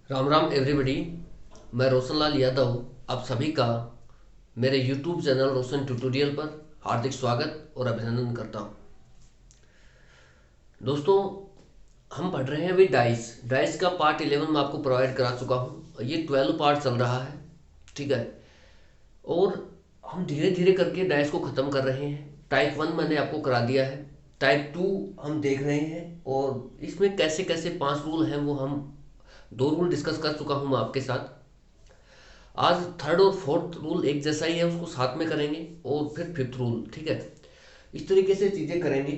Ram Ram everybody. मैं रोशन लाल यादव आप सभी का मेरे यूट्यूब चैनल रोशन ट्यूटोरियल पर हार्दिक स्वागत और अभिनंदन करता हूं। दोस्तों, हम पढ़ रहे हैं अभी डाइस डाइस का पार्ट 11 मैं आपको प्रोवाइड करा चुका हूं। ये 12 पार्ट चल रहा है, ठीक है। और हम धीरे धीरे करके डाइस को ख़त्म कर रहे हैं। टाइप 1 मैंने आपको करा दिया है, टाइप 2 हम देख रहे हैं। और इसमें कैसे कैसे 5 रूल हैं वो हम 2 रूल डिस्कस कर चुका हूं मैं आपके साथ। आज थर्ड और फोर्थ रूल एक जैसा ही है, उसको साथ में करेंगे। और फिर फिफ्थ रूल, ठीक है। इस तरीके से चीज़ें करेंगे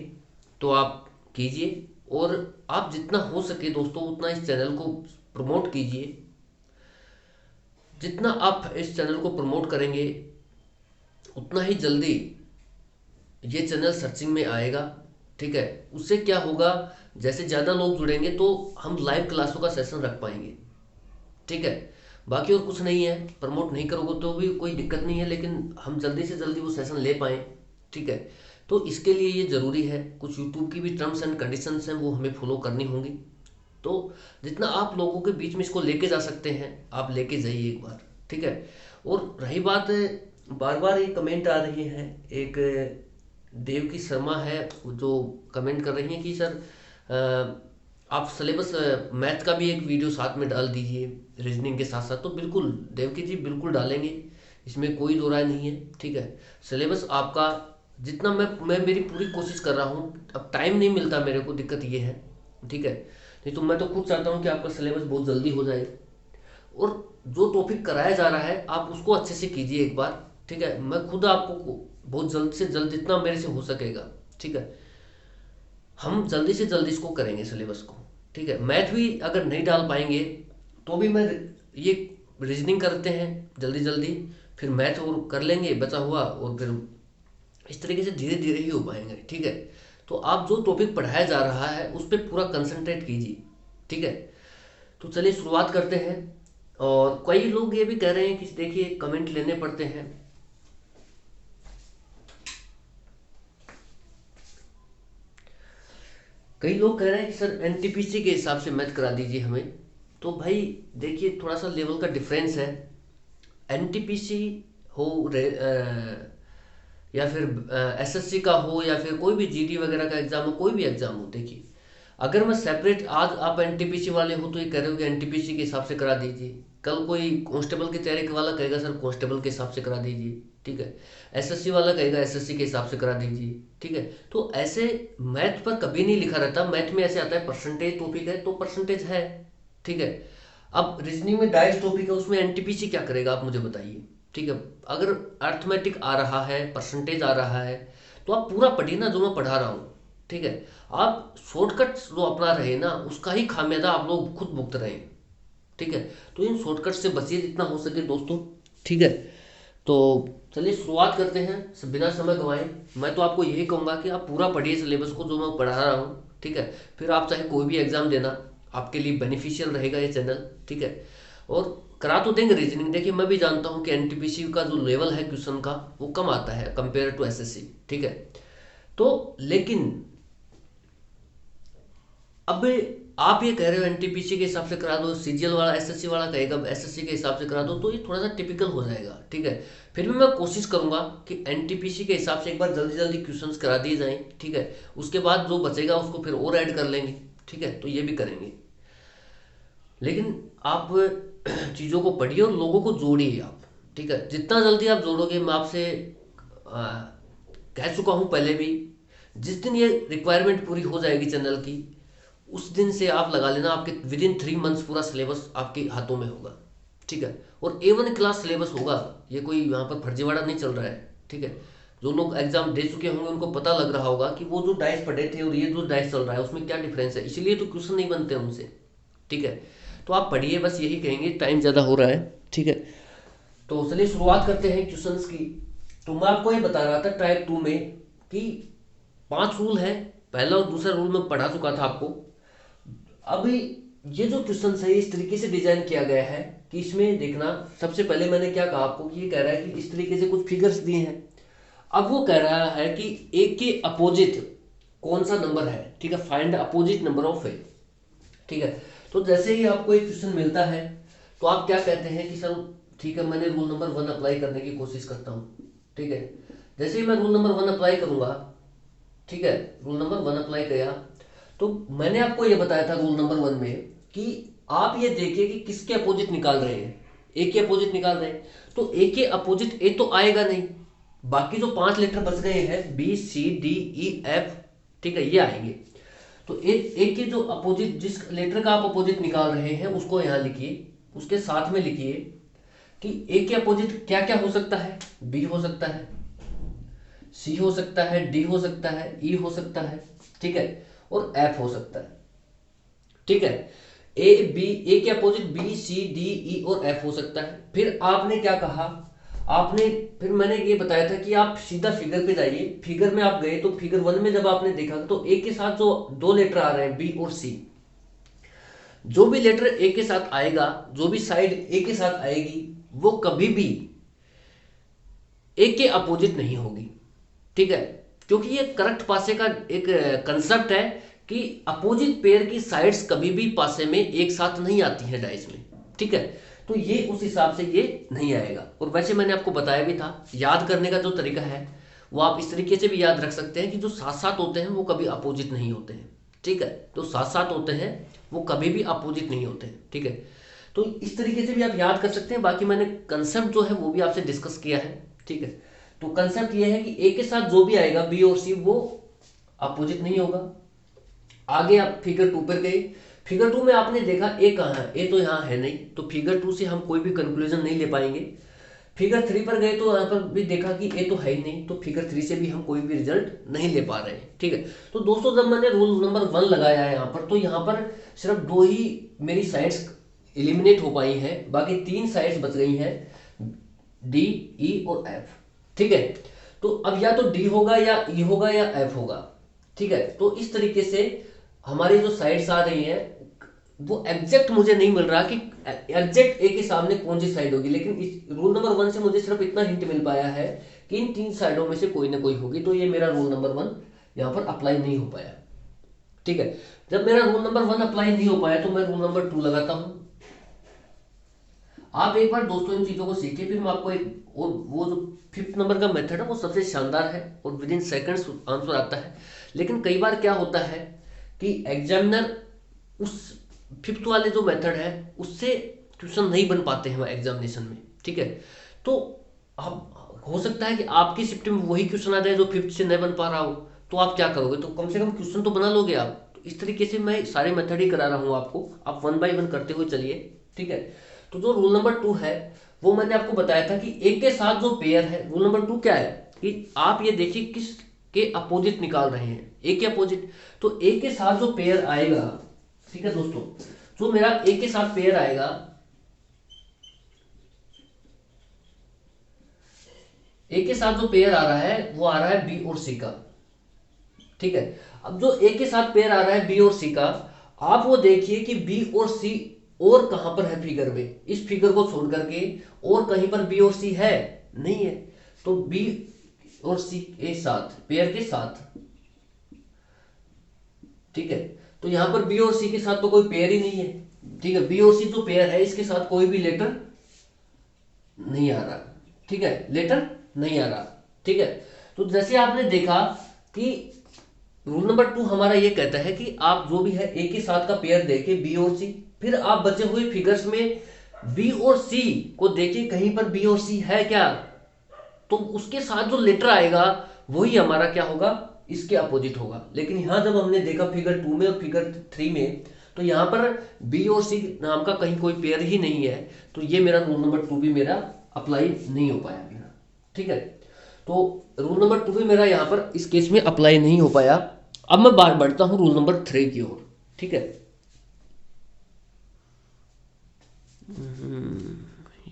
तो आप कीजिए। और आप जितना हो सके दोस्तों उतना इस चैनल को प्रमोट कीजिए। जितना आप इस चैनल को प्रमोट करेंगे उतना ही जल्दी ये चैनल सर्चिंग में आएगा, ठीक है। उससे क्या होगा, जैसे ज़्यादा लोग जुड़ेंगे तो हम लाइव क्लासों का सेशन रख पाएंगे, ठीक है। बाकी और कुछ नहीं है, प्रमोट नहीं करोगे तो भी कोई दिक्कत नहीं है, लेकिन हम जल्दी से जल्दी वो सेशन ले पाएँ, ठीक है। तो इसके लिए ये ज़रूरी है, कुछ यूट्यूब की भी टर्म्स एंड कंडीशंस हैं वो हमें फॉलो करनी होंगी। तो जितना आप लोगों के बीच में इसको लेके जा सकते हैं आप लेके जाइए एक बार, ठीक है। और रही बात, बार बार ये कमेंट आ रही है, एक देवकी शर्मा है जो कमेंट कर रही हैं कि सर आप सिलेबस मैथ का भी एक वीडियो साथ में डाल दीजिए रीजनिंग के साथ साथ। तो बिल्कुल देवकी जी, बिल्कुल डालेंगे, इसमें कोई दो राय नहीं है, ठीक है। सिलेबस आपका जितना मैं मेरी पूरी कोशिश कर रहा हूँ। अब टाइम नहीं मिलता मेरे को, दिक्कत ये है, ठीक है। नहीं तो मैं तो खुद चाहता हूँ कि आपका सिलेबस बहुत जल्दी हो जाए। और जो टॉपिक कराया जा रहा है आप उसको अच्छे से कीजिए एक बार, ठीक है। मैं खुद आपको बहुत जल्द से जल्द जितना मेरे से हो सकेगा, ठीक है, हम जल्दी से जल्दी इसको करेंगे सिलेबस को, ठीक है। मैथ भी अगर नहीं डाल पाएंगे तो भी मैं ये रीजनिंग करते हैं जल्दी जल्दी, फिर मैथ और कर लेंगे बचा हुआ, और फिर इस तरीके से धीरे धीरे ही हो पाएंगे, ठीक है। तो आप जो टॉपिक पढ़ाया जा रहा है उस पर पूरा कंसंट्रेट कीजिए, ठीक है। तो चलिए शुरुआत करते हैं। और कई लोग ये भी कह रहे हैं कि देखिए कमेंट लेने पड़ते हैं। कई लोग कह रहे हैं कि सर एनटीपीसी के हिसाब से मैथ करा दीजिए हमें। तो भाई देखिए, थोड़ा सा लेवल का डिफरेंस है। एनटीपीसी हो या फिर एसएससी का हो या फिर कोई भी जीडी वगैरह का एग्जाम हो, कोई भी एग्जाम हो, देखिए अगर मैं सेपरेट, आज आप एनटीपीसी वाले हो तो ये कह रहे हो कि एनटीपीसी के हिसाब से करा दीजिए, कल कोई कांस्टेबल के तैयारी वाला कहेगा सर कांस्टेबल के हिसाब से करा दीजिए, ठीक है। एसएससी वाला कहेगा एसएससी के हिसाब से करा दीजिए, ठीक है। तो ऐसे मैथ पर कभी नहीं लिखा रहता, मैथ में ऐसे आता है परसेंटेज टॉपिक है तो परसेंटेज है, ठीक है। अब रीजनिंग में डाइस टॉपिक है, उसमें एनटीपीसी क्या करेगा आप मुझे बताइए, ठीक है। अगर अर्थमेटिक आ रहा है, परसेंटेज आ रहा है, तो आप पूरा पढ़िए ना जो मैं पढ़ा रहा हूँ, ठीक है। आप शॉर्टकट जो अपना रहे ना उसका ही खामियाजा आप लोग खुद भुगत रहे हैं, ठीक है। तो इन शॉर्टकट से बचिए जितना हो सके दोस्तों, ठीक है। तो चलिए शुरुआत करते हैं बिना समय गंवाए। मैं तो आपको यही कहूँगा कि आप पूरा पढ़िए सिलेबस को जो मैं पढ़ा रहा हूँ, ठीक है। फिर आप चाहे कोई भी एग्जाम देना, आपके लिए बेनिफिशियल रहेगा ये चैनल, ठीक है। और करा तो देंगे रीजनिंग। देखिए मैं भी जानता हूँ कि एनटीपीसी का जो लेवल है क्वेश्चन का वो कम आता है कंपेयर टू एसएससी, ठीक है। तो लेकिन अब आप ये कह रहे हो एनटीपीसी के हिसाब से करा दो, सीजीएल वाला एसएससी वाला कहेगा एसएससी के हिसाब से करा दो, तो ये थोड़ा सा टिपिकल हो जाएगा, ठीक है। फिर भी मैं कोशिश करूंगा कि एनटीपीसी के हिसाब से एक बार जल्दी जल्दी क्वेश्चंस करा दिए जाएं, ठीक है। उसके बाद जो बचेगा उसको फिर और ऐड कर लेंगे, ठीक है। तो ये भी करेंगे, लेकिन आप चीज़ों को पढ़िए और लोगों को जोड़िए आप, ठीक है। जितना जल्दी आप जोड़ोगे, मैं आपसे कह चुका हूँ पहले भी, जिस दिन ये रिक्वायरमेंट पूरी हो जाएगी चैनल की, उस दिन से आप लगा लेना आपके विद इन 3 मंथ्स पूरा सिलेबस आपके हाथों में होगा, ठीक है। और A1 क्लास सिलेबस होगा, ये कोई यहाँ पर फर्जीवाड़ा नहीं चल रहा है, ठीक है। जो लोग एग्जाम दे चुके होंगे उनको पता लग रहा होगा कि वो जो डाइस पढ़े थे और ये जो डाइस चल रहा है उसमें क्या डिफरेंस है, इसलिए तो क्वेश्चन नहीं बनते उनसे, ठीक है। तो आप पढ़िए, बस यही कहेंगे, टाइम ज़्यादा हो रहा है, ठीक है। तो चलिए शुरुआत करते हैं क्वेश्चंस की। तो मैं आपको ये बता रहा था टाइप 2 में कि 5 रूल है। पहला और दूसरा रूल मैं पढ़ा चुका था आपको। अभी ये जो क्वेश्चन है इस तरीके से डिजाइन किया गया है कि इसमें देखना, सबसे पहले मैंने क्या कहा आपको कि ये कह रहा है कि इस तरीके से कुछ फिगर्स दिए हैं। अब वो कह रहा है कि एक के अपोजिट कौन सा नंबर है, ठीक है। फाइंड अपोजिट नंबर ऑफ ए, ठीक है। तो जैसे ही आपको एक क्वेश्चन मिलता है तो आप क्या कहते हैं कि सर ठीक है, मैंने रूल नंबर 1 अप्लाई करने की कोशिश करता हूँ। ठीक है, जैसे ही मैं रूल नंबर 1 अप्लाई करूंगा, ठीक है, रूल नंबर 1 अप्लाई किया, तो मैंने आपको ये बताया था रूल नंबर 1 में कि आप ये देखिए कि किसके अपोजिट निकाल रहे हैं। ए के अपोजिट निकाल रहे हैं, तो ए के अपोजिट ए तो आएगा नहीं, बाकी जो 5 लेटर बच गए हैं B C D E F, ठीक है, ये आएंगे। तो ए के जो अपोजिट, जिस लेटर का आप अपोजिट निकाल रहे हैं उसको यहाँ लिखिए, उसके साथ में लिखिए कि ए के अपोजिट क्या क्या हो सकता है। बी हो सकता है, सी हो सकता है, डी हो सकता है, ई हो सकता है, ठीक है, और एफ हो सकता है। ठीक है, ए के opposite B C D E और एफ हो सकता है। फिर आपने क्या कहा, आपने, फिर मैंने ये बताया था कि आप सीधा फिगर पे जाइए। फिगर में आप गए तो फिगर 1 में जब आपने देखा तो ए के साथ जो दो लेटर आ रहे हैं बी और सी, जो भी लेटर ए के साथ आएगा, जो भी साइड ए के साथ आएगी, वो कभी भी ए के अपोजिट नहीं होगी। ठीक है, क्योंकि ये करेक्ट पासे का एक कंसेप्ट है कि अपोजिट पेयर की साइड्स कभी भी पासे में एक साथ नहीं आती हैं डाइस में। ठीक है, तो ये उस हिसाब से ये नहीं आएगा। और वैसे मैंने आपको बताया भी था, याद करने का जो तरीका है वो आप इस तरीके से भी याद रख सकते हैं कि जो साथ साथ होते हैं वो कभी अपोजिट नहीं होते हैं। ठीक है, तो साथ साथ होते हैं वो कभी भी अपोजिट नहीं होते हैं। ठीक है, तो इस तरीके से भी आप याद कर सकते हैं। बाकी मैंने कंसेप्ट जो है वो भी आपसे डिस्कस किया है। ठीक है, तो कंसेप्ट ये है कि ए के साथ जो भी आएगा बी और सी वो अपोजिट नहीं होगा। आगे आप फिगर 2 पर गए, फिगर 2 में आपने देखा ए कहाँ है, ए तो यहाँ है नहीं, तो फिगर 2 से हम कोई भी कंक्लूजन नहीं ले पाएंगे। फिगर 3 पर गए तो यहाँ पर भी देखा कि ए तो है ही नहीं, तो फिगर 3 से भी हम कोई भी रिजल्ट नहीं ले पा रहे हैं। ठीक है, तो दोस्तों जब मैंने रूल नंबर 1 लगाया है यहाँ पर, तो यहाँ पर सिर्फ 2 ही मेरी साइड्स एलिमिनेट हो पाई हैं, बाकी 3 साइड्स बच गई हैं, डी ई और एफ। ठीक है, तो अब या तो डी होगा या ई होगा या एफ होगा। ठीक है, तो इस तरीके से हमारी जो साइड्स आ रही हैं वो एग्जैक्ट मुझे नहीं मिल रहा कि एग्जैक्ट ए के सामने कौन सी साइड होगी, लेकिन इस रूल नंबर 1 से मुझे सिर्फ इतना हिंट मिल पाया है कि इन 3 साइडों में से कोई ना कोई होगी। तो ये मेरा रूल नंबर 1 यहाँ पर अप्लाई नहीं हो पाया। ठीक है, जब मेरा रूल नंबर 1 अप्लाई नहीं हो पाया तो मैं रूल नंबर 2 लगाता हूं। आप एक बार दोस्तों इन चीजों को सीखिए, फिर मैं आपको एक और वो जो 5th नंबर का मेथड है वो सबसे शानदार है और विद इन सेकंड्स आंसर आता है। लेकिन कई बार क्या होता है कि एग्जामिनर उस 5th वाले जो मेथड है उससे क्वेश्चन नहीं बन पाते हैं एग्जामिनेशन में। ठीक है, तो आप, हो सकता है कि आपकी शिफ्ट में वही क्वेश्चन आ जाए जो 5th से नहीं बन पा रहा हो, तो आप क्या करोगे, तो कम से कम क्वेश्चन तो बना लोगे आप। तो इस तरीके से मैं सारे मेथड ही करा रहा हूँ आपको, आप 1 बाय 1 करते हुए चलिए। ठीक है, तो जो रूल नंबर 2 है वो मैंने आपको बताया था कि एक के साथ जो पेयर है, रूल नंबर 2 क्या है कि आप ये देखिए किस के अपोजिट निकाल रहे हैं, ए के अपोजिट। तो ए के साथ जो पेयर आएगा, ठीक है दोस्तों, जो मेरा ए के साथ पेयर आएगा, ए के साथ जो पेयर आ रहा है वो आ रहा है बी और सी का। ठीक है, अब जो ए के साथ पेयर आ रहा है बी और सी का, आप वो देखिए कि बी और सी और कहां पर है फिगर में, इस फिगर को छोड़ करके और कहीं पर बी और सी है नहीं है। तो बी और सी के साथ, पेयर के साथ, ठीक है, तो यहां पर बी और सी के साथ तो कोई पेयर ही नहीं है। ठीक है, बी और सी जो पेयर है इसके साथ कोई भी लेटर नहीं आ रहा। ठीक है, लेटर नहीं आ रहा। ठीक है, तो जैसे आपने देखा कि रूल नंबर 2 हमारा ये कहता है कि आप जो भी है ए के साथ का पेयर देके बी और सी, फिर आप बचे हुए फिगर्स में बी और सी को देखे कहीं पर बी और सी है क्या, तो उसके साथ जो लेटर आएगा वही हमारा क्या होगा, इसके अपोजिट होगा। लेकिन यहां जब हमने देखा फिगर 2 में और फिगर 3 में, तो यहां पर बी और सी नाम का कहीं कोई पेयर ही नहीं है, तो ये मेरा रूल नंबर 2 भी मेरा अप्लाई नहीं हो पाया मेरा। ठीक है, तो रूल नंबर 2 भी मेरा यहां पर इस केस में अप्लाई नहीं हो पाया। अब मैं बात बढ़ता हूं रूल नंबर 3 की ओर। ठीक है,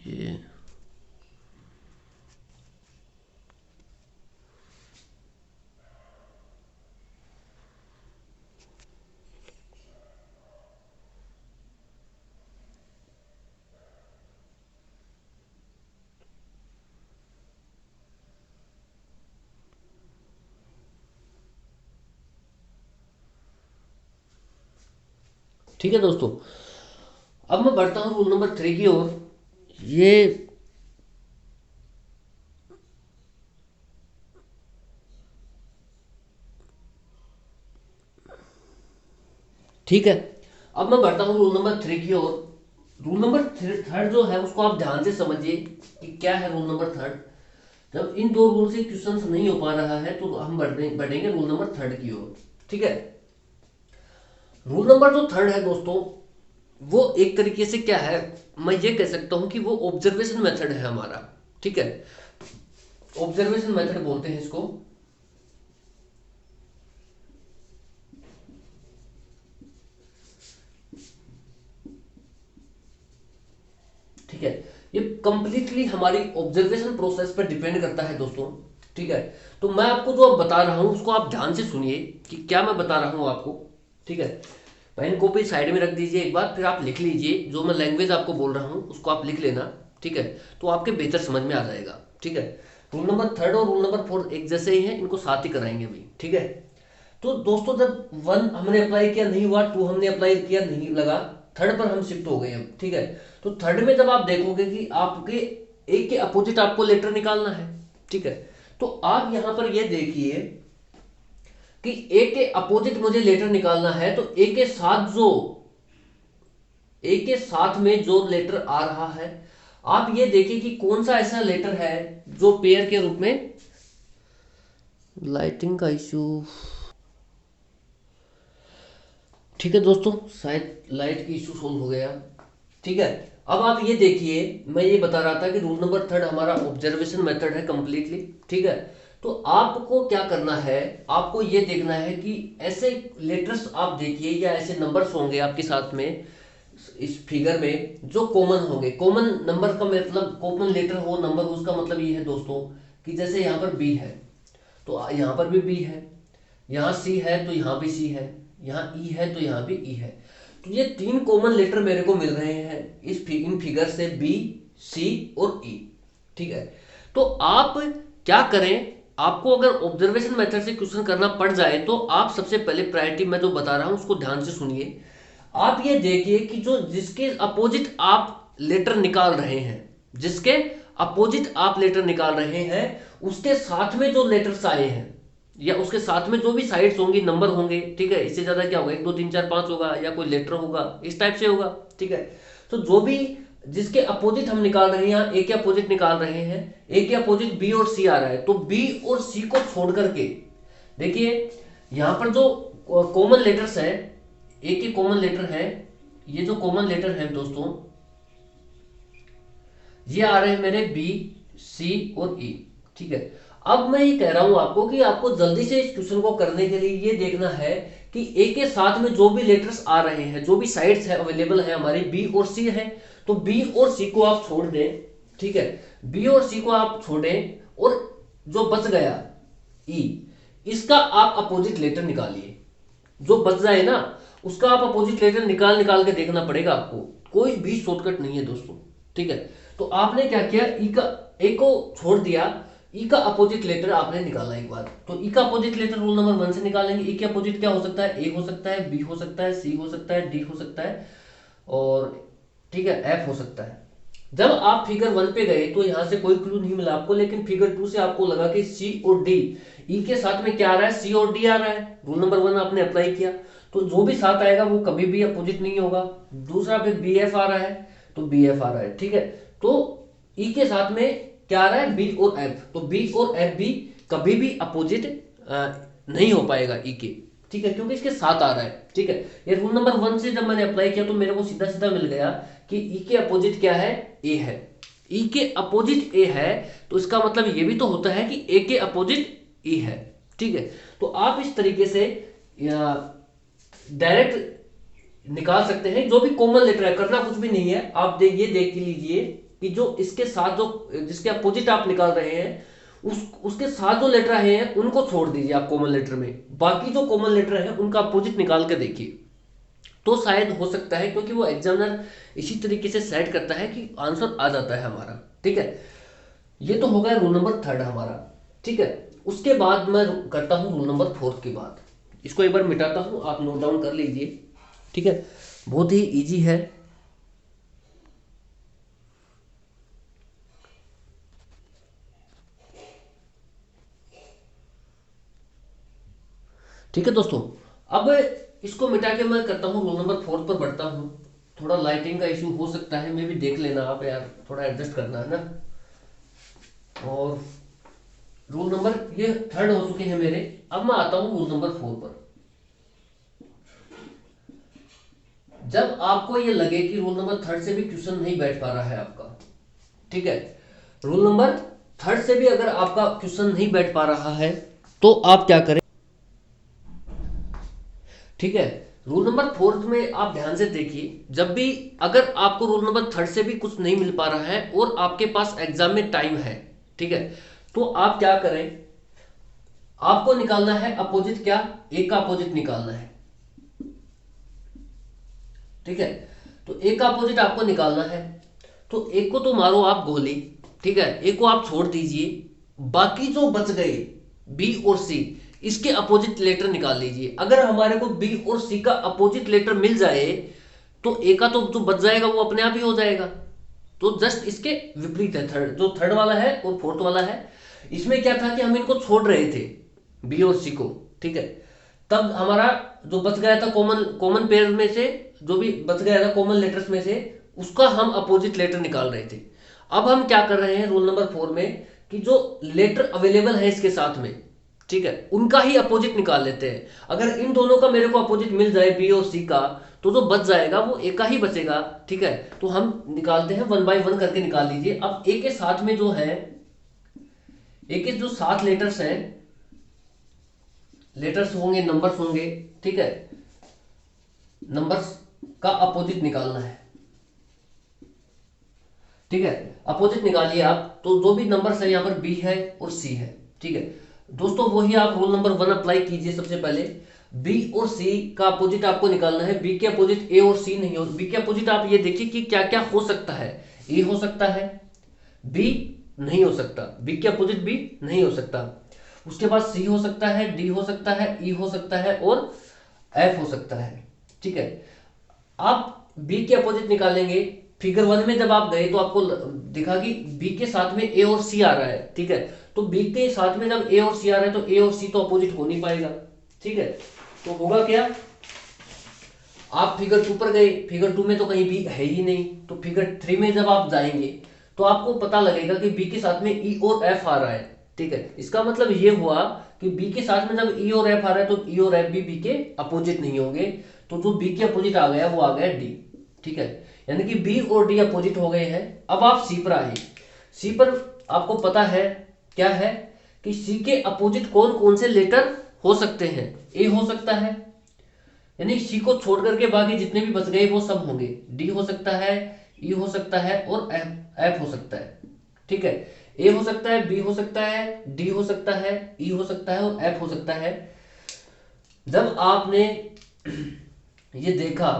ये ठीक है दोस्तों, अब मैं बढ़ता हूँ रूल नंबर 3 की ओर। ये ठीक है, अब मैं बढ़ता हूँ रूल नंबर 3 की ओर। रूल नंबर थर्ड जो है उसको आप ध्यान से समझिए कि क्या है रूल नंबर थर्ड। जब इन दो रूल से क्वेश्चन नहीं हो पा रहा है तो हम बढ़ेंगे रूल नंबर थर्ड की ओर। ठीक है, रूल नंबर जो थर्ड है दोस्तों, वो एक तरीके से क्या है, मैं ये कह सकता हूं कि वो ऑब्जर्वेशन मेथड है हमारा। ठीक है, ऑब्जर्वेशन मेथड बोलते हैं इसको। ठीक है, ये कंप्लीटली हमारी ऑब्जर्वेशन प्रोसेस पर डिपेंड करता है दोस्तों। ठीक है, तो मैं आपको जो अब बता रहा हूं उसको आप ध्यान से सुनिए कि क्या मैं बता रहा हूं आपको। ठीक है, पेन कॉपी साइड में रख दीजिए एक बार, फिर आप लिख लीजिए जो मैं लैंग्वेज आपको बोल रहा हूं उसको आप लिख लेना। ठीक है, तो आपके बेहतर समझ में आ जाएगा। ठीक है, रूल नंबर थर्ड और रूल नंबर फोर्थ एक जैसे ही हैं, इनको साथ ही कराएंगे अभी। ठीक है, तो दोस्तों जब वन हमने अप्लाई किया नहीं हुआ, टू हमने अप्लाई किया नहीं लगा, थर्ड पर हम शिफ्ट हो गए अब। ठीक है, तो थर्ड में जब आप देखोगे कि आपके एक के अपोजिट आपको लेटर निकालना है। ठीक है, तो आप यहां पर ये देखिए कि ए के अपोजिट मुझे लेटर निकालना है, तो ए के साथ में जो लेटर आ रहा है, आप ये देखिए कि कौन सा ऐसा लेटर है जो पेयर के रूप में, लाइटिंग का इश्यू। ठीक है दोस्तों, शायद लाइट की इश्यू सोल्व हो गया। ठीक है, अब आप ये देखिए, मैं ये बता रहा था कि रूल नंबर थर्ड हमारा ऑब्जर्वेशन मेथड है कंप्लीटली। ठीक है, तो आपको क्या करना है, आपको ये देखना है कि ऐसे लेटर्स आप देखिए या ऐसे नंबर्स होंगे आपके साथ में इस फिगर में जो कॉमन होंगे। कॉमन नंबर का मतलब, कॉमन लेटर हो नंबर, उसका मतलब ये है दोस्तों कि जैसे यहाँ पर बी है तो यहाँ पर भी बी है, यहाँ सी है तो यहाँ भी सी है, यहाँ ई है तो यहाँ भी ई है। तो ये तीन कॉमन लेटर मेरे को मिल रहे हैं इन फिगर से, बी, सी और ई। ठीक है, तो आप क्या करें, आपको अगर ऑब्जर्वेशन मेथड से क्वेश्चन करना पड़ जाए तो आप सबसे पहले प्रायोरिटी मैं जो बता रहा हूं उसको ध्यान से सुनिए। आप ये देखिए कि जो जिसके अपोजिट आप लेटर निकाल रहे हैं, जिसके अपोजिट आप लेटर निकाल रहे हैं, उसके साथ में जो लेटर्स आए हैं या उसके साथ में जो भी साइड्स होंगी, नंबर होंगे। ठीक है, इससे ज्यादा क्या होगा, 1 2 3 4 5 होगा या कोई लेटर होगा, इस टाइप से होगा। ठीक है, तो जो भी जिसके अपोजिट हम निकाल रहे हैं, यहाँ ए के अपोजिट निकाल रहे हैं, ए के अपोजिट बी और सी आ रहा है, तो बी और सी को छोड़ करके देखिए यहां पर जो कॉमन लेटर्स है, ए के कॉमन लेटर है, ये जो कॉमन लेटर है दोस्तों, ये आ रहे हैं मेरे बी, सी और ई। ठीक है, अब मैं ये कह रहा हूं आपको कि आपको जल्दी से इस क्वेश्चन को करने के लिए ये देखना है कि ए के साथ में जो भी लेटर्स आ रहे हैं, जो भी साइड्स है अवेलेबल है हमारी, बी और सी है, तो बी और सी को आप छोड़ दें। ठीक है, बी और सी को आप छोड़ें और जो बच गया ई, इसका आप अपोजिट लेटर निकालिए। जो बच जाए ना उसका आप अपोजिट लेटर निकाल निकाल के देखना पड़ेगा आपको, कोई भी शॉर्टकट नहीं है दोस्तों। ठीक है, तो आपने क्या किया, ई का, ए को छोड़ दिया, ई का अपोजिट लेटर आपने निकाला एक बार, तो ई का अपोजिट लेटर रूल नंबर 1 से निकालेंगे। ई के अपोजिट क्या हो सकता है, ए हो सकता है, बी हो सकता है, सी हो सकता है, डी हो सकता है और ठीक है एफ हो सकता है। जब आप फिगर 1 पे गए तो यहां से कोई क्लू नहीं मिला आपको, लेकिन फिगर 2 से आपको लगा कि सी और डी, ई के साथ में क्या आ रहा है, सी और डी आ रहा है, रूल नंबर 1 आपने अप्लाई किया, तो जो भी साथ आएगा वो कभी भी अपोजिट नहीं होगा। दूसरा फिर बी एफ आ रहा है, तो बी एफ आ रहा है। ठीक है, तो ई के साथ में क्या आ रहा है, बी और एफ, तो बी और एफ भी कभी भी अपोजिट नहीं हो पाएगा ई के। ठीक है, क्योंकि इसके साथ आ रहा है। ठीक है, ये रूल नंबर 1 से जब मैंने अप्लाई किया तो मेरे को सीधा सीधा मिल गया कि ई के अपोजिट क्या है, ए है। ई के अपोजिट ए है तो इसका मतलब ये भी तो होता है कि ए के अपोजिट ई है। ठीक है, तो आप इस तरीके से डायरेक्ट निकाल सकते हैं। जो भी कॉमन लेटर है, करना कुछ भी नहीं है, आप ये देख लीजिए कि जो इसके साथ जो जिसके अपोजिट आप निकाल रहे हैं उसके साथ जो लेटर आए हैं उनको छोड़ दीजिए आप कॉमन लेटर में, बाकी जो कॉमन लेटर है उनका अपोजिट निकाल के देखिए, तो शायद हो सकता है, क्योंकि वो एग्जामिनर इसी तरीके से सेट करता है कि आंसर आ जाता है हमारा। ठीक है, ये तो हो गया रूल नंबर थर्ड हमारा। ठीक है, उसके बाद मैं करता हूं रूल नंबर फोर्थ की बात। इसको एक बार मिटाता हूं, आप नोट डाउन कर लीजिए। ठीक है, बहुत ही इजी है। ठीक है दोस्तों, अब इसको मिटा के मैं करता हूँ रूल नंबर 4 पर बढ़ता हूँ। थोड़ा लाइटिंग का इशू हो सकता है, मैं भी देख लेना आप यार, थोड़ा एडजस्ट करना है ना। और रूल नंबर ये थर्ड हो चुके हैं मेरे। अब मैं आता हूँ रूल नंबर 4 पर। जब आपको ये लगे कि रूल नंबर थर्ड से भी क्वेश्चन नहीं बैठ पा रहा है आपका, ठीक है, रूल नंबर थर्ड से भी अगर आपका क्वेश्चन नहीं बैठ पा रहा है तो आप क्या करें, ठीक है। रूल नंबर 4 में आप ध्यान से देखिए, जब भी अगर आपको रूल नंबर थर्ड से भी कुछ नहीं मिल पा रहा है और आपके पास एग्जाम में टाइम है, ठीक है, तो आप क्या करें, आपको निकालना है अपोजिट, क्या, ए का अपोजिट निकालना है, ठीक है। तो ए का अपोजिट आपको निकालना है, तो एक को तो मारो आप गोली, ठीक है, एक को आप छोड़ दीजिए, बाकी जो बच गए बी और सी, इसके अपोजिट लेटर निकाल लीजिए। अगर हमारे को बी और सी का अपोजिट लेटर मिल जाए तो ए का तो जो बच जाएगा वो अपने आप ही हो जाएगा। तो जस्ट इसके विपरीत है थर्ड, जो थर्ड वाला है और फोर्थ वाला है। इसमें क्या था कि हम इनको छोड़ रहे थे बी और सी को, ठीक है, तब हमारा जो बच गया था कॉमन कॉमन पेयर में से, जो भी बच गया था कॉमन लेटर्स में से, उसका हम अपोजिट लेटर निकाल रहे थे। अब हम क्या कर रहे हैं रूल नंबर 4 में कि जो लेटर अवेलेबल है इसके साथ में, ठीक है, उनका ही अपोजिट निकाल लेते हैं। अगर इन दोनों का मेरे को अपोजिट मिल जाए बी और सी का, तो जो बच जाएगा वो ए का ही बचेगा, ठीक है। तो हम निकालते हैं 1 बाय 1 करके निकाल लीजिए। अब ए के साथ में जो है, ए के जो 7 लेटर्स हैं, लेटर्स होंगे, नंबर्स होंगे, ठीक है, नंबर्स का अपोजिट निकालना है, ठीक है। अपोजिट निकालिए आप, तो जो भी नंबर्स है यहाँ पर बी है और सी है, ठीक है दोस्तों। वही आप रूल नंबर 1 अप्लाई कीजिए। सबसे पहले बी और सी का अपोजिट आपको निकालना है। बी के अपोजिट ए और सी नहीं हो, बी के अपोजिट आप ये देखिए कि क्या क्या हो सकता है। ए हो सकता है, बी नहीं हो सकता, बी के अपोजिट बी नहीं हो सकता, उसके बाद सी हो सकता है, डी हो सकता है, ई हो सकता है और एफ हो सकता है, ठीक है। आप बी के अपोजिट निकालेंगे। फिगर 1 में जब आप गए तो आपको दिखा कि बी के साथ में ए और सी आ रहा है, ठीक है। तो बी के साथ में जब ए और सी आ रहा है तो ए और सी तो अपोजिट हो नहीं पाएगा, ठीक है। तो होगा क्या, आप फिगर 2 पर गए, फिगर 2 में तो कहीं भी है ही नहीं, तो फिगर 3 में जब आप जाएंगे तो आपको पता लगेगा कि बी के साथ में ई और एफ आ रहा है, ठीक है। इसका मतलब ये हुआ कि बी के साथ में जब ई और एफ आ रहा है तो ई और एफ भी बी के अपोजिट नहीं होंगे। तो जो बी के अपोजिट आ गया वो आ गया डी, ठीक है। यानी कि बी और डी अपोजिट हो गए हैं। अब आप सी पर आइए। सी पर आपको पता है क्या है कि सी के अपोजिट कौन कौन से लेटर हो सकते हैं। ए हो सकता है, यानी सी को छोड़ करके बाकी जितने भी बच गए वो सब होंगे। डी हो सकता है, ई हो सकता है और एफ हो सकता है, ठीक है। ए हो सकता है, बी हो सकता है, डी हो सकता है, ई हो सकता है और एफ हो सकता है। जब आपने ये देखा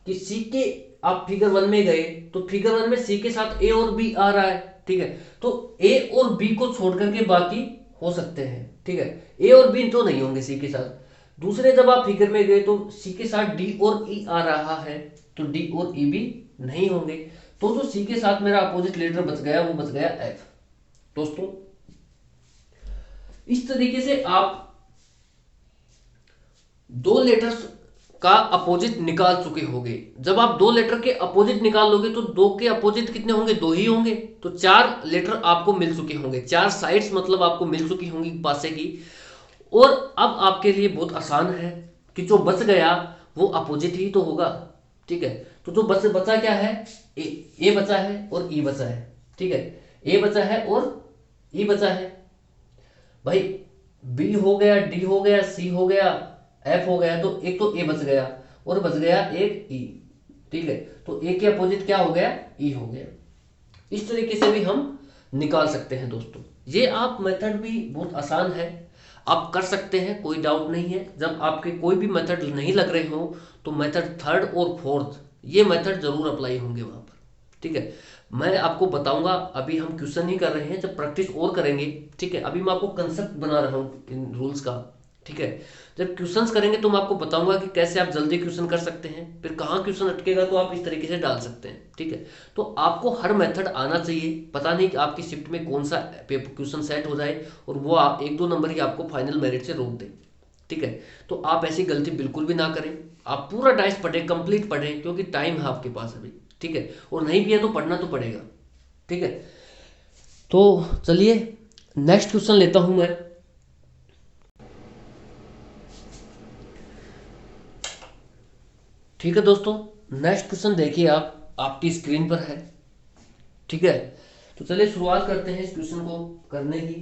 कि सी के, आप फिगर 1 में गए तो फिगर 1 में सी के साथ ए और बी आ रहा है, ठीक है। तो ए और बी को छोड़ करके बाकी हो सकते हैं, ठीक है। ए और बी तो नहीं होंगे सी के साथ। दूसरे जब आप फिगर में गए तो सी के साथ डी और ई आ रहा है, तो डी और ई भी नहीं होंगे। तो जो सी के साथ मेरा अपोजिट लेटर बच गया वो बच गया एफ। दोस्तों इस तरीके से आप दो लेटर्स का अपोजिट निकाल चुके होंगे। जब आप दो लेटर के अपोजिट निकाल लोगे तो दो के अपोजिट कितने होंगे, दो ही होंगे। तो 4 लेटर आपको मिल चुके होंगे, 4 साइड्स मतलब आपको मिल चुकी होंगी पासे की। और अब आपके लिए बहुत आसान है कि जो बच गया वो अपोजिट ही तो होगा, ठीक है। तो जो बचा क्या है, ए बचा है और ई बचा है, ठीक है। ए बचा है और ई बचा है भाई। बी हो गया, डी हो गया, सी हो गया, एफ हो गया, तो एक तो ए बच गया और बच गया एक ई, ठीक है। तो ए के अपोजिट क्या हो गया, ई हो गया। इस तरीके से भी हम निकाल सकते हैं दोस्तों। ये आप मेथड भी बहुत आसान है, आप कर सकते हैं, कोई डाउट नहीं है। जब आपके कोई भी मेथड नहीं लग रहे हो तो मेथड थर्ड और फोर्थ ये मेथड जरूर अप्लाई होंगे वहां पर, ठीक है। मैं आपको बताऊंगा, अभी हम क्वेश्चन ही कर रहे हैं, जब प्रैक्टिस और करेंगे, ठीक है। अभी मैं आपको कंसेप्ट बना रहा हूँ इन रूल्स का, ठीक है। जब क्वेश्चंस करेंगे तो मैं आपको बताऊंगा कि कैसे आप जल्दी क्वेश्चन कर सकते हैं, फिर कहाँ क्वेश्चन अटकेगा तो आप इस तरीके से डाल सकते हैं, ठीक है। तो आपको हर मेथड आना चाहिए। पता नहीं कि आपकी शिफ्ट में कौन सा क्वेश्चन सेट हो जाए और वो 1-2 नंबर ही आपको फाइनल मेरिट से रोक दे, ठीक है। तो आप ऐसी गलती बिल्कुल भी ना करें, आप पूरा डाइस पढ़ें, कंप्लीट पढ़ें, क्योंकि टाइम है आपके पास अभी, ठीक है। और नहीं भी है तो पढ़ना तो पड़ेगा, ठीक है। तो चलिए नेक्स्ट क्वेश्चन लेता हूं मैं। ठीक है दोस्तों, नेक्स्ट क्वेश्चन देखिए आप, आपकी स्क्रीन पर है, ठीक है। तो चलिए शुरुआत करते हैं इस क्वेश्चन को करने की।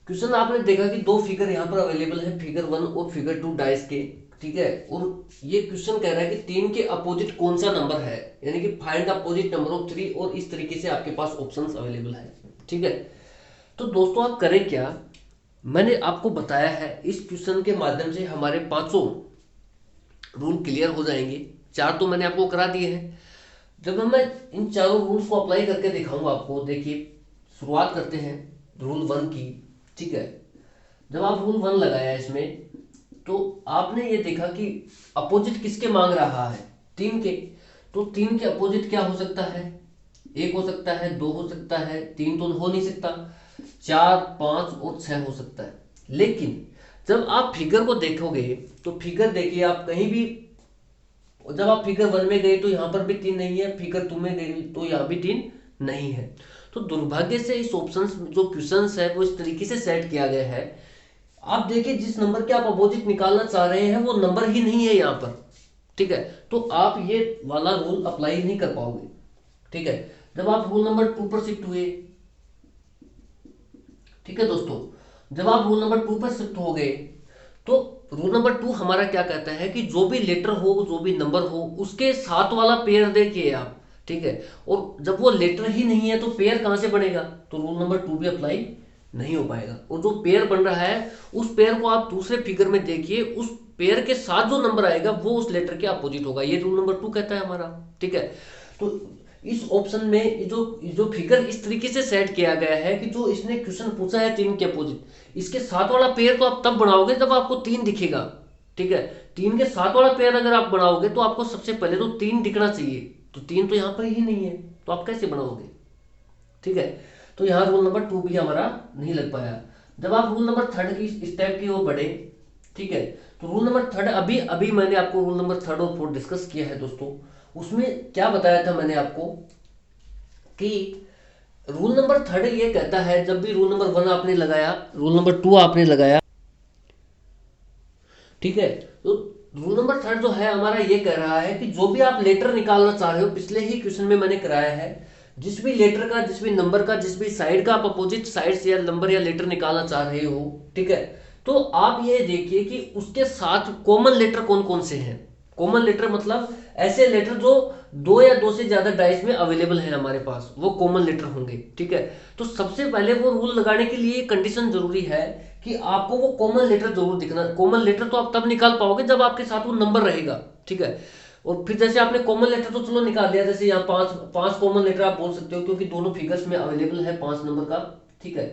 क्वेश्चन आपने देखा कि दो फिगर यहाँ पर अवेलेबल है, फिगर 1 और फिगर 2 डाइस के, ठीक है। और ये क्वेश्चन कह रहा है कि 3 के अपोजिट कौन सा नंबर है, यानी कि फाइंड अपोजिट नंबर ऑफ 3, और इस तरीके से आपके पास ऑप्शंस अवेलेबल है, ठीक है। तो दोस्तों आप करें क्या, मैंने आपको बताया है इस क्वेश्चन के माध्यम से हमारे पांचों रूल क्लियर हो जाएंगे। चार तो मैंने आपको करा दिए हैं। जब मैं इन चारों रूल्स को अप्लाई करके दिखाऊंगा आपको, देखिए शुरुआत करते हैं रूल 1 की, ठीक है। जब आप रूल 1 लगाया इसमें, तो आपने ये देखा कि अपोजिट किसके मांग रहा है, 3 के। तो 3 के अपोजिट क्या हो सकता है, 1 हो सकता है, 2 हो सकता है, 3 तो हो नहीं सकता, 4, 5 और 6 हो सकता है। लेकिन जब आप फिगर को देखोगे तो फिगर देखिए आप कहीं भी, जब आप फिगर 1 में गए तो यहां पर भी 3 नहीं है, फिगर 2 में गए तो यहां भी 3 नहीं है। तो दुर्भाग्य से इस ऑप्शन जो क्वेश्चन है वो इस तरीके से सेट किया गया है, आप देखिए जिस नंबर के आप अपोजिट निकालना चाह रहे हैं वो नंबर ही नहीं है यहाँ पर, ठीक है। तो आप ये वाला रूल अप्लाई नहीं कर पाओगे, ठीक है। जब आप रूल नंबर 2 पर शिफ्ट हुए, ठीक है दोस्तों, जब आप रूल नंबर 2 पर शिफ्ट हो गए, तो रूल नंबर 2 हमारा क्या कहता है कि जो भी लेटर हो, जो भी नंबर हो, उसके साथ वाला पेयर देखिए आप, ठीक है। और जब वो लेटर ही नहीं है तो पेयर कहां से बनेगा, तो रूल नंबर 2 भी अप्लाई नहीं हो पाएगा। और जो पेयर बन रहा है उस पेयर को आप दूसरे फिगर में देखिए, उस पेयर के साथ जो नंबर आएगा वो उस लेटर के अपोजिट होगा, ये रूल नंबर 2 कहता है हमारा, ठीक है। तो इस ऑप्शन में जो फिगर इस तरीके से सेट किया गया है कि जो इसने क्वेश्चन पूछा है 3 के अपोजिट, इसके साथ वाला पेयर तो आप तब बनाओगे जब आपको 3 दिखेगा, ठीक है। 3 के साथ वाला पेयर अगर आप बनाओगे तो आपको सबसे पहले तो 3 दिखना चाहिए, तो 3 तो यहाँ पर ही नहीं है, तो आप कैसे बनाओगे, ठीक है। तो यहाँ रूल नंबर 2 भी हमारा नहीं लग पाया। जब आप रूल नंबर 3 की स्टेप की ओर बढ़े, ठीक है, तो रूल नंबर 3 अभी अभी मैंने आपको रूल नंबर 3 और 4 डिस्कस किया है दोस्तों। उसमें क्या बताया था मैंने आपको कि रूल नंबर 3 ये कहता है, जब भी रूल नंबर 1 आपने लगाया, रूल नंबर 2 आपने लगाया, ठीक है। तो रूल नंबर 3 जो है हमारा ये कह रहा है कि जो भी आप लेटर निकालना चाह रहे हो, पिछले ही क्वेश्चन में मैंने कराया है, जिस भी लेटर का, जिस भी नंबर का, जिस भी साइड का आप अपोजिट साइड से या नंबर या लेटर निकालना चाह रहे हो, ठीक है। तो आप ये देखिए कि उसके साथ कॉमन लेटर कौन कौन से हैं। कॉमन लेटर मतलब ऐसे लेटर जो 2 या 2 से ज्यादा डाइस में अवेलेबल है हमारे पास, वो कॉमन लेटर होंगे, ठीक है। तो सबसे पहले वो रूल लगाने के लिए कंडीशन जरूरी है कि आपको वो कॉमन लेटर जरूर दिखना। कॉमन लेटर तो आप तब निकाल पाओगे जब आपके साथ वो नंबर रहेगा, ठीक है। और फिर जैसे आपने कॉमन लेटर तो चलो निकाल लिया, जैसे यहाँ पांच पांच कॉमन लेटर आप बोल सकते हो, क्योंकि दोनों फिगर्स में अवेलेबल है 5 नंबर का, ठीक है।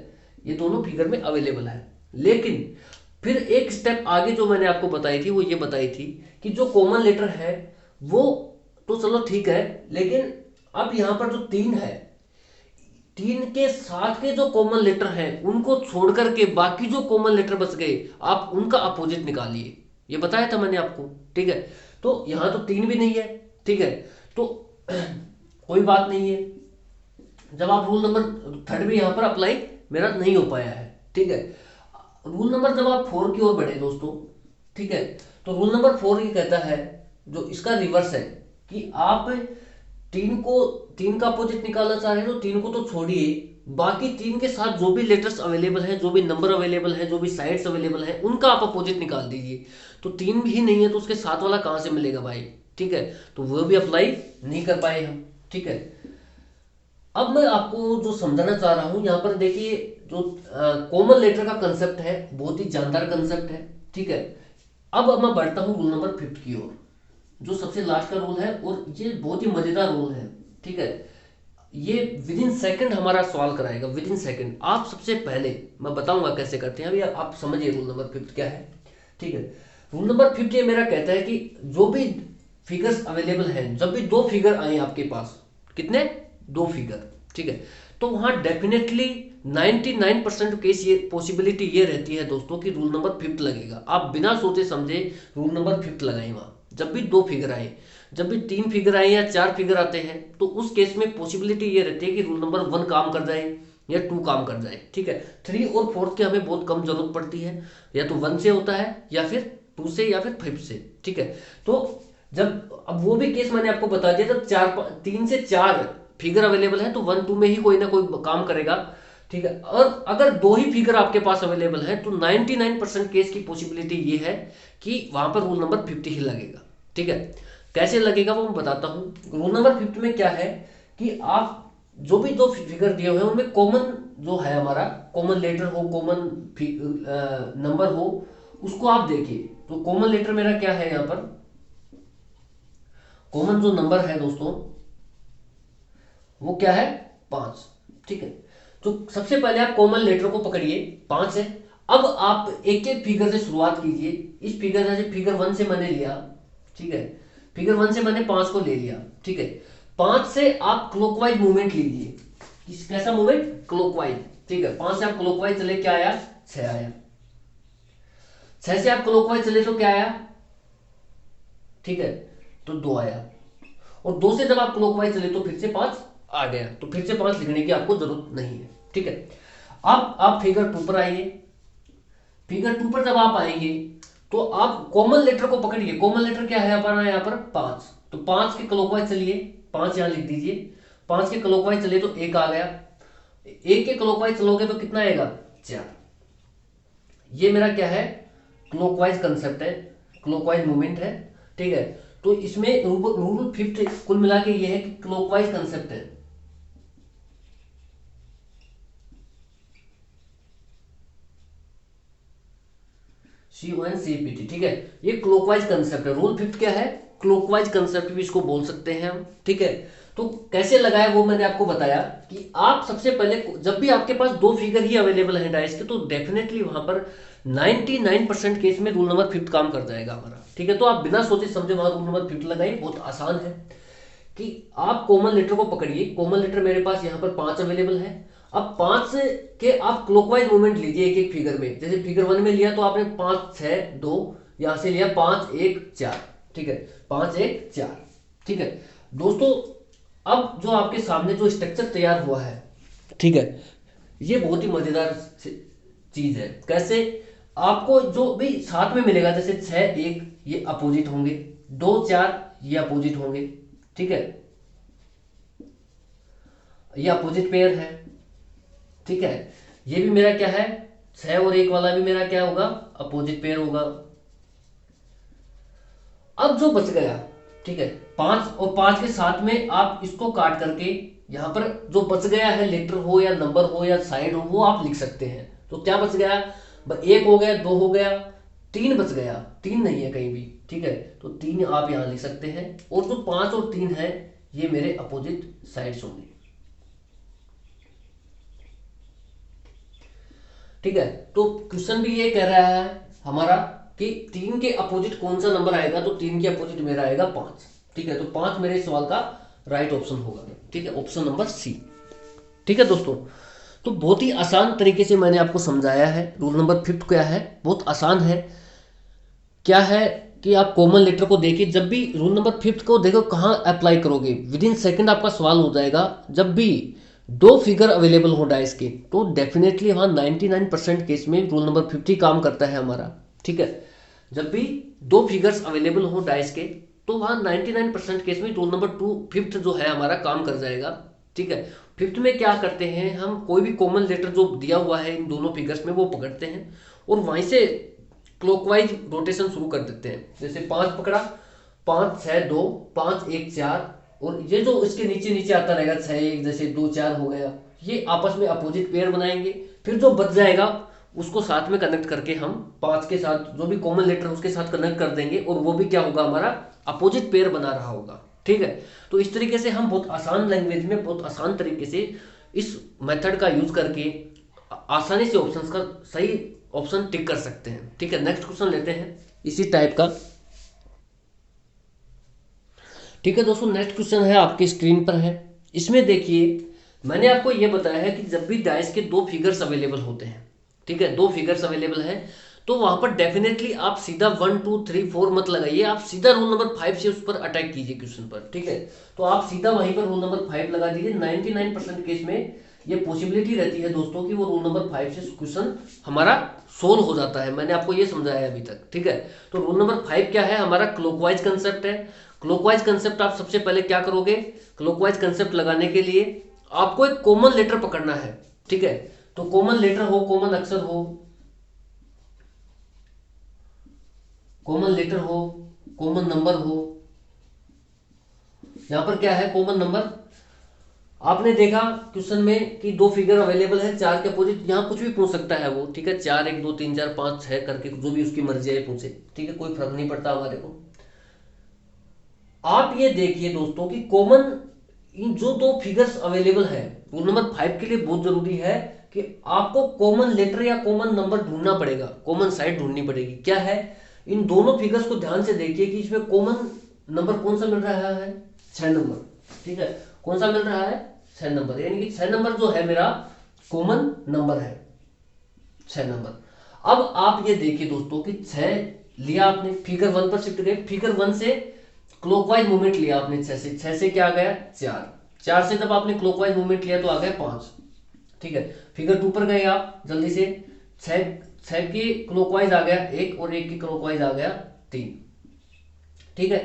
ये दोनों फिगर में अवेलेबल है। लेकिन फिर एक स्टेप आगे जो मैंने आपको बताई थी वो ये बताई थी कि जो कॉमन लेटर है वो तो चलो ठीक है, लेकिन अब यहां पर जो 3 है, 3 के साथ के जो कॉमन लेटर हैं उनको छोड़ करके बाकी जो कॉमन लेटर बच गए आप उनका अपोजिट निकालिए, ये बताया था मैंने आपको, ठीक है। तो यहां तो 3 भी नहीं है, ठीक है। तो कोई बात नहीं है, जब आप रूल नंबर 3 भी यहां पर अप्लाई मेरा नहीं हो पाया है, ठीक है। रूल नंबर जब आप 4 की ओर बढ़े दोस्तों, ठीक है, तो रूल नंबर 4 ये कहता है, जो इसका रिवर्स है, कि आप 3 का अपोजिट निकालना चाह रहे हो तो 3 को तो छोड़िए, बाकी 3 के साथ जो भी लेटर्स अवेलेबल हैं, जो भी नंबर अवेलेबल हैं, जो भी साइड्स अवेलेबल हैं, उनका आप अपोजिट निकाल दीजिए। तो 3 भी नहीं है तो उसके साथ वाला कहां से मिलेगा भाई, ठीक है। तो वो भी अप्लाई नहीं कर पाए हम, ठीक है। अब मैं आपको जो समझाना चाह रहा हूं, यहां पर देखिए जो कॉमन लेटर का कंसेप्ट है बहुत ही जानदार कंसेप्ट है, ठीक है। अब मैं बढ़ता हूं रूल नंबर 5 की ओर, जो सबसे लास्ट का रूल है, और ये बहुत ही मजेदार रूल है, ठीक है। ये विद इन सेकंड हमारा सॉल्व कराएगा, विद इन सेकंड। आप सबसे पहले मैं बताऊंगा कैसे करते हैं, अभी आप समझिए रूल नंबर 5 क्या है, ठीक है। रूल नंबर 5 ये मेरा कहता है कि जो भी फिगर्स अवेलेबल हैं, जब भी 2 फिगर आए आपके पास, कितने, 2 फिगर, ठीक है, तो वहां डेफिनेटली 99% केस ये पॉसिबिलिटी ये रहती है दोस्तों कि रूल नंबर फिफ्थ लगेगा। आप बिना सोचे समझे रूल नंबर फिफ्थ लगाएं वहां। जब भी दो फिगर आए, जब भी तीन फिगर आए या चार फिगर आते हैं, तो उस केस में पॉसिबिलिटी ये रहती है कि रूल नंबर वन काम कर जाए या टू काम कर जाए। ठीक है, थ्री और फोर्थ की हमें बहुत कम जरूरत पड़ती है, या तो वन से होता है या फिर टू से या फिर फिफ्थ से। ठीक है, तो जब अब वो भी केस मैंने आपको बता दिया, जब तीन से चार फिगर अवेलेबल है तो वन टू में ही कोई ना कोई काम करेगा। ठीक है, और अगर दो ही फिगर आपके पास अवेलेबल है तो 99% केस की पॉसिबिलिटी ये है कि वहां पर रूल नंबर 50 ही लगेगा। ठीक है, कैसे लगेगा वो मैं बताता हूं। रूल नंबर 50 में क्या है कि आप जो भी दो फिगर दिए हुए हैं उनमें कॉमन जो है हमारा, कॉमन लेटर हो, कॉमन नंबर हो, उसको आप देखिए। तो कॉमन लेटर मेरा क्या है, यहां पर कॉमन जो नंबर है दोस्तों वो क्या है, 5। ठीक है, तो सबसे पहले आप कॉमन लेटर को पकड़िए, 5 है। अब आप एक एक फिगर से शुरुआत कीजिए। इस फिगर जैसे फिगर 1 से मैंने लिया, ठीक है, फिगर 1 से मैंने 5 को ले लिया। ठीक है, 5 से आप क्लॉकवाइज मूवमेंट लीजिए। कैसा मूवमेंट, क्लॉकवाइज। ठीक है, 5 से आप क्लॉकवाइज चले, क्या आया, 6 आया। 6 से आप क्लॉकवाइज चले तो क्या आया, ठीक है, तो 2 आया। और 2 से जब आप क्लॉकवाइज चले तो फिर से 5 आ गया, तो फिर से 5 लिखने की आपको जरूरत नहीं है। ठीक है, अब आप फिगर 2 पर आइए। फिगर 2 पर जब आप आएंगे तो आप कॉमन लेटर को पकड़िए। कॉमन लेटर क्या है हमारा यहाँ पर, 5। तो 5 के क्लॉकवाइज चलिए, 5 यहां लिख दीजिए। 5 के क्लॉकवाइज चलिए तो 1 आ गया। 1 के क्लॉकवाइज चलोगे तो कितना आएगा, 4। ये मेरा क्या है, क्लॉकवाइज कंसेप्ट है, क्लॉकवाइज मूवमेंट है। ठीक है, तो इसमें रूल फिफ्थ कुल मिला के ये है कि क्लॉकवाइज कंसेप्ट है। CONCPT। ठीक है, ये क्लॉकवाइज कंसेप्ट है। रूल फिफ्थ क्या है, क्लॉकवाइज कंसेप्ट भी इसको बोल सकते हैं हम। ठीक है, तो कैसे लगाए वो मैंने आपको बताया कि आप सबसे पहले जब भी आपके पास दो फिगर ही अवेलेबल है डाइस के, तो डेफिनेटली वहां पर 99% केस में रूल नंबर फिफ्थ काम कर जाएगा हमारा। ठीक है, तो आप बिना सोचे समझे वहां रूल नंबर फिफ्थ लगाइए, बहुत आसान है। कि आप कॉमन लेटर को पकड़िए। कॉमन लेटर मेरे पास यहाँ पर 5 अवेलेबल है। अब 5 के आप क्लॉकवाइज मूवमेंट लीजिए एक एक फिगर में। जैसे फिगर 1 में लिया तो आपने 5 6 2, यहां से लिया 5 1 4। ठीक है, 5 1 4। ठीक है दोस्तों, अब जो आपके सामने जो स्ट्रक्चर तैयार हुआ है, ठीक है, ये बहुत ही मजेदार चीज है। कैसे, आपको जो भी साथ में मिलेगा, जैसे 6 1 ये अपोजिट होंगे, 2 4 ये अपोजिट होंगे। ठीक है, ये अपोजिट पेयर है। ठीक है, ये भी मेरा क्या है, 6 और 1 वाला भी मेरा क्या होगा, अपोजिट पेयर होगा। अब जो बच गया, ठीक है, 5 और 5 के साथ में आप इसको काट करके यहां पर जो बच गया है, लेटर हो या नंबर हो या साइड हो, वो आप लिख सकते हैं। तो क्या बच गया, 1 हो गया, 2 हो गया, 3 बच गया। 3 नहीं है कहीं भी। ठीक है, तो 3 आप यहां लिख सकते हैं। और जो 5 और 3 है ये मेरे अपोजिट साइड्स होंगे। ठीक है, तो क्वेश्चन भी ये कह रहा है हमारा कि 3 के अपोजिट कौन सा नंबर आएगा, तो 3 के अपोजिट मेरा आएगा 5। ठीक है, तो 5 मेरे सवाल का राइट ऑप्शन होगा। ठीक है, ऑप्शन नंबर सी। ठीक है दोस्तों, तो बहुत ही आसान तरीके से मैंने आपको समझाया है। रूल नंबर फिफ्थ क्या है, बहुत आसान है। क्या है कि आप कॉमन लेटर को देखिए, जब भी रूल नंबर फिफ्थ को देखो कहाँ अप्लाई करोगे, विद इन सेकेंड आपका सवाल हो जाएगा। जब भी दो फिगर अवेलेबल हो डाइस के, तो डेफिनेटली वहाँ 99% केस में रूल नंबर 50 काम करता है हमारा। ठीक है, जब भी दो फिगर्स अवेलेबल हो डाइस के, तो वहाँ 99% केस में रूल नंबर टू फिफ्थ जो है हमारा काम कर जाएगा। ठीक है, फिफ्थ में क्या करते हैं हम, कोई भी कॉमन लेटर जो दिया हुआ है इन दोनों फिगर्स में वो पकड़ते हैं और वहीं से क्लॉकवाइज रोटेशन शुरू कर देते हैं। जैसे 5 पकड़ा, 5 6 2 5 1 4, और ये जो इसके नीचे नीचे आता रहेगा 6 1, जैसे 2 4 हो गया, ये आपस में अपोजिट पेयर बनाएंगे। फिर जो बच जाएगा उसको साथ में कनेक्ट करके हम 5 के साथ जो भी कॉमन लेटर उसके साथ कनेक्ट कर देंगे, और वो भी क्या होगा, हमारा अपोजिट पेयर बना रहा होगा। ठीक है, तो इस तरीके से हम बहुत आसान लैंग्वेज में, बहुत आसान तरीके से इस मेथड का यूज करके आसानी से ऑप्शंस का सही ऑप्शन टिक कर सकते हैं। ठीक है, नेक्स्ट क्वेश्चन लेते हैं इसी टाइप का। ठीक है दोस्तों, नेक्स्ट क्वेश्चन है आपकी स्क्रीन पर है। इसमें देखिए मैंने आपको ये बताया है कि जब भी डाइस के दो फिगर्स अवेलेबल होते हैं, ठीक है, दो फिगर्स अवेलेबल हैं, तो वहां पर डेफिनेटली आप सीधा 1 2 3 4 मत लगाइए, आप सीधा रूल नंबर 5 से उस पर अटैक कीजिए क्वेश्चन पर, ठीक है। तो आप सीधा वहीं पर रूल नंबर 5 लगा दीजिए। 99% केस में ये पॉसिबिलिटी रहती है दोस्तों कि वो रूल नंबर 5 से क्वेश्चन हमारा सोल्व हो जाता है। मैंने आपको ये समझाया अभी तक, ठीक है। तो रूल नंबर 5 क्या है, हमारा क्लॉकवाइज कंसेप्ट है। क्लॉकवाइज कंसेप्ट आप सबसे पहले क्या करोगे, क्लॉकवाइज कंसेप्ट लगाने के लिए आपको एक कॉमन लेटर पकड़ना है, ठीक है। तो कॉमन लेटर हो, कॉमन अक्षर हो, कॉमन लेटर हो, कॉमन नंबर हो। यहां पर क्या है, कॉमन नंबर। आपने देखा क्वेश्चन में कि दो फिगर अवेलेबल है, चार के अपोजिट, यहाँ कुछ भी पूछ सकता है वो, ठीक है। 4 1 2 3 4 5 6 करके जो भी उसकी मर्जी है पूछे, ठीक है, कोई फर्क नहीं पड़ता हमारे को। आप ये देखिए दोस्तों कि कॉमन इन जो दो फिगर्स अवेलेबल है, रूल नंबर 5 के लिए बहुत जरूरी है कि आपको कॉमन लेटर या कॉमन नंबर ढूंढना पड़ेगा, कॉमन साइड ढूंढनी पड़ेगी। क्या है, इन दोनों फिगर्स को ध्यान से देखिए कि इसमें कॉमन नंबर कौन सा मिल रहा है, 6 नंबर, ठीक है। कौन सा मिल रहा है, 6 नंबर, यानी कि 6 नंबर जो है मेरा कॉमन नंबर है, 6 नंबर। अब आप ये देखिए दोस्तों कि 6 लिया आपने, फिगर 1 पर शिफ्ट गए, फिगर 1 से क्लॉकवाइज मूवमेंट लिया आपने, 6 से क्या आ गया, 4 से जब आपने क्लॉकवाइज मूवमेंट लिया तो आ गया 5, ठीक है। फिगर 2 पर गए आप जल्दी से, 6 की क्लॉकवाइज आ गया 1 और 1 की क्लॉकवाइज आ गया 3, ठीक है।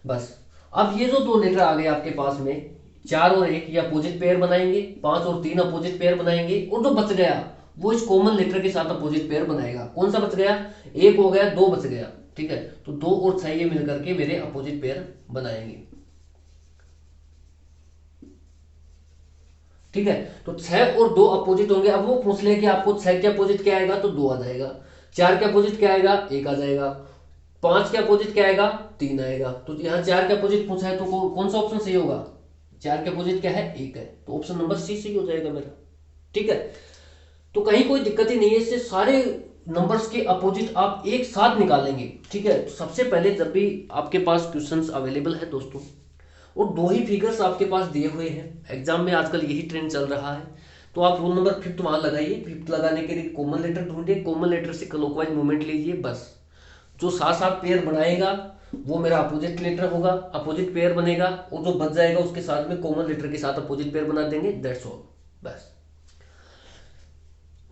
बस अब ये जो दो लेटर आ गए आपके पास में, 4 और 1 ये अपोजिट पेयर बनाएंगे, 5 और 3 अपोजिट पेयर बनाएंगे, और जो बच गया वो इस कॉमन लेटर के साथ अपोजिट पेयर बनाएगा। कौन सा बच गया, 1 हो गया, 2 बच गया, ठीक है। तो 2 और 6 ये मिलकर के मेरे अपोजिट पेयर बनाएंगे, ठीक है। तो 6 और 2 अपोजिट होंगे। अब वो पूछ ले कि आपको 6 के अपोजिट क्या आएगा, तो 2 आ जाएगा। 4 के अपोजिट क्या आएगा, 1 आ जाएगा। 5 के अपोजिट क्या आएगा, 3 आएगा। तो यहाँ 4 के अपोजिट पूछा है तो कौन सा ऑप्शन सही होगा, 4 के अपोजिट क्या है, 1 है, तो ऑप्शन नंबर सी सही हो जाएगा मेरा, ठीक है। तो कहीं कोई दिक्कत ही नहीं है, इससे सारे नंबर्स के अपोजिट आप एक साथ निकालेंगे, ठीक है। तो सबसे पहले जब भी आपके पास क्वेश्चंस अवेलेबल है दोस्तों और दो ही फिगर्स आपके पास दिए हुए हैं, एग्जाम में आजकल यही ट्रेंड चल रहा है, तो आप रूल नंबर 5 वहां लगाइए। 5 लगाने के लिए कॉमन लेटर ढूंढिए, कॉमन लेटर से क्लॉकवाइज मूवमेंट लीजिए, बस जो साथ साथ पेयर बनाएगा वो मेरा अपोजिट लेटर होगा, अपोजिट पेयर बनेगा, और जो बच जाएगा उसके साथ में कॉमन लेटर के साथ अपोजिट पेयर बना देंगे, दैट्स ऑल। बस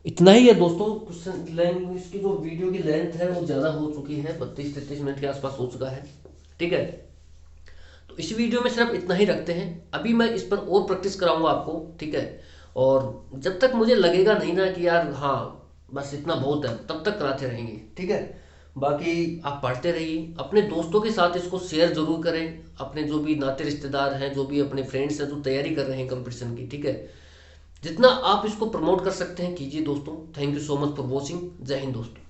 इतना ही है दोस्तों। क्वेश्चन लैंग्वेज की जो वीडियो की लेंथ है वो ज़्यादा हो चुकी है, 32-33 मिनट के आसपास हो चुका है, ठीक है। तो इस वीडियो में सिर्फ इतना ही रखते हैं, अभी मैं इस पर और प्रैक्टिस कराऊंगा आपको, ठीक है। और जब तक मुझे लगेगा नहीं ना कि यार हाँ बस इतना बहुत है, तब तक कराते रहेंगे, ठीक है। बाकी आप पढ़ते रहिए, अपने दोस्तों के साथ इसको शेयर जरूर करें, अपने जो भी नाते रिश्तेदार हैं, जो भी अपने फ्रेंड्स हैं जो तैयारी कर रहे हैं कंपटीशन की, ठीक है। जितना आप इसको प्रमोट कर सकते हैं कीजिए दोस्तों। Thank you so much for watching. जय हिंद दोस्तों।